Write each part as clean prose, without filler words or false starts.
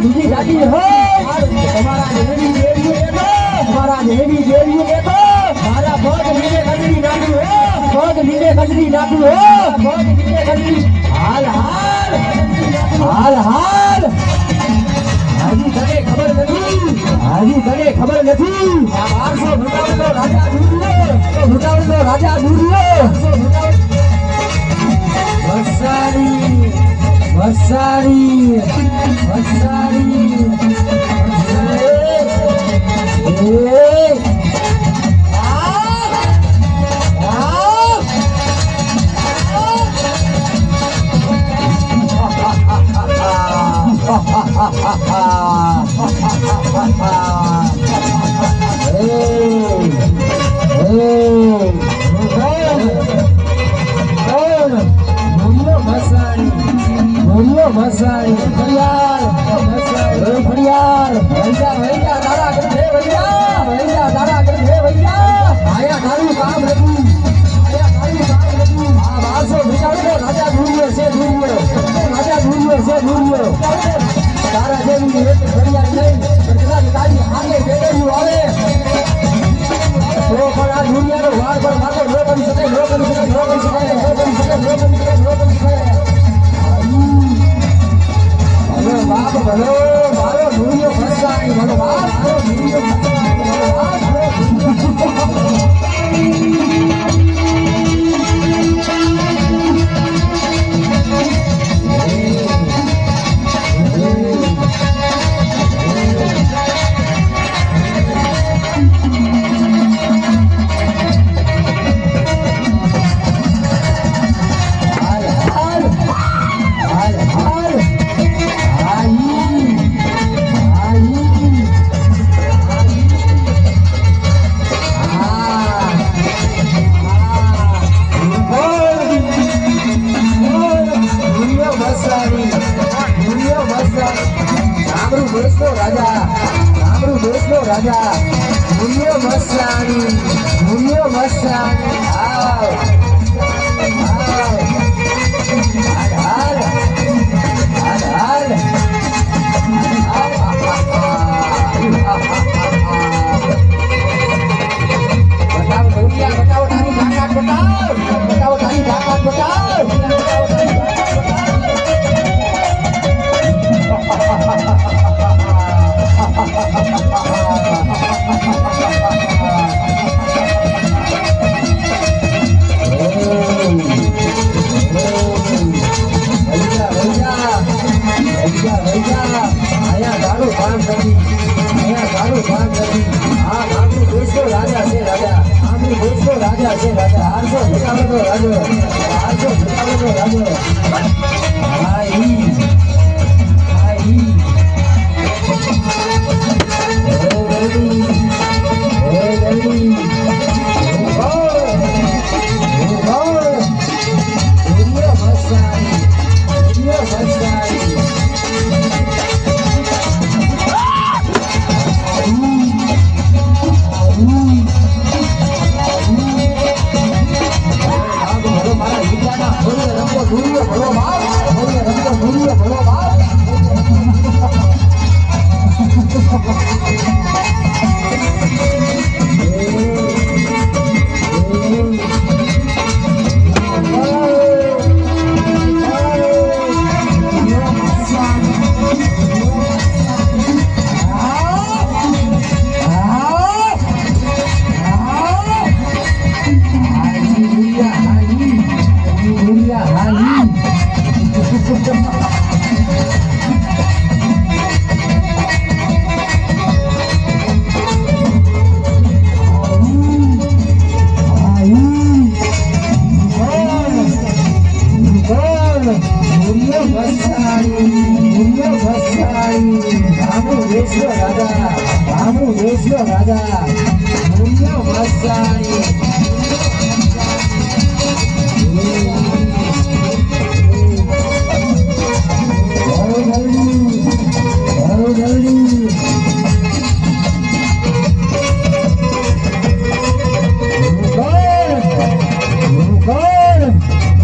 दूजी जाती हो हमारा देवी देवी लेतो हमारा देवी देवी लेतो मारा बहुत नीले कजरी नाटू हो बहुत नीले कजरी नाटू हो बहुत नीले कजरी हाल हाल हाल हाल हाजी तने खबर नहीं हाजी तने खबर नहीं 1200 भुटावलो राजा दूरियो तो भुटावलो राजा दूरियो वसारी वसारी वसारी मसाई फरियाल फरियाल भैया भैया दादा कर दे भैया भैया दादा कर दे भैया आया दारू काम रखू आया दारू काम रखू आ 1200 भुटावलो राजा दूरियो से दूरियो तारा देवी एक फरियाल नहीं प्रजा तारी आगे बेडू आवे तो पर आ दुनिया रो वार पर मारो नो कर सके बाप भलो मारो दूरियो फसाई भलो बाप मारो दूरियो राजा मुनियो मस्तानी आओ हाल हाल हाल बताओ दुनिया बताओ तारी ताकत बताओ तारी ताकत बताओ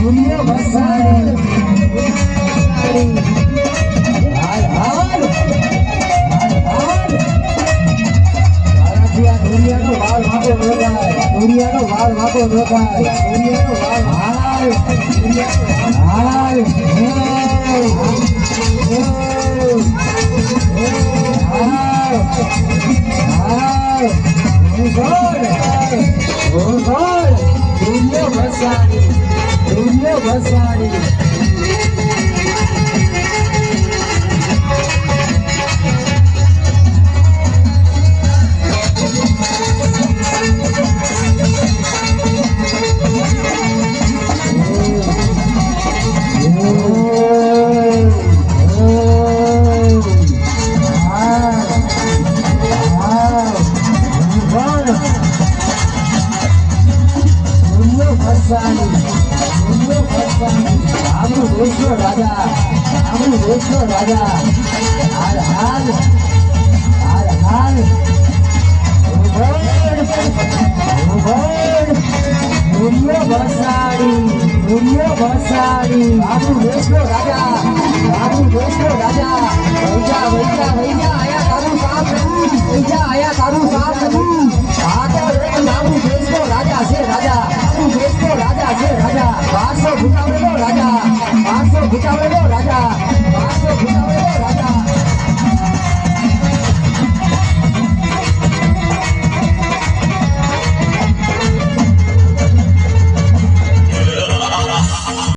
दुनिया बसाई દેખાય હાલ હાલ રાજા